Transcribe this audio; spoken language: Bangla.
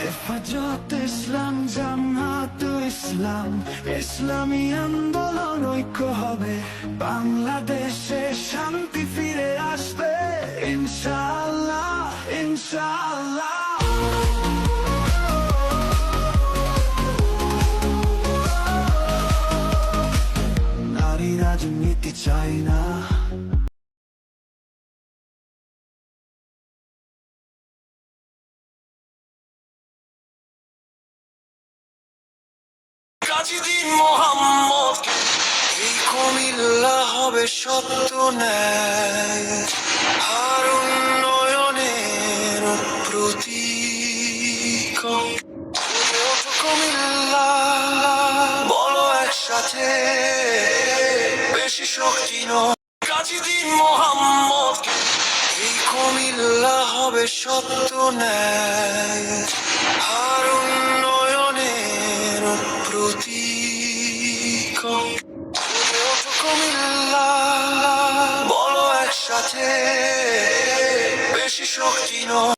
হেফাজত ইসলাম, জামাত ইসলাম, ইসলামী আন্দোলন, ঐক্য হবে, বাংলাদেশে শান্তি ফিরে আসবে ইনশাআল্লাহ, ইনশাআল্লাহ। নারী রাজনীতি চাই না, গাজীদ্বীন মোহাম্মদ, এই কুমিল্লা হবে সত্য ন্যায় আর উন্নয়নের প্রতীক। গড়ে ওঠো কুমিল্লা, বলো একসাথে, বেশি শক্তি নয়। গাজীদ্বীন মোহাম্মদ, এই কুমিল্লা হবে সত্য ন্যায় আর উন্নয়নের প্রতীক। গড়ে ওঠো কুমিল্লা, বলো একসাথে, বেশি শক্তি নয়।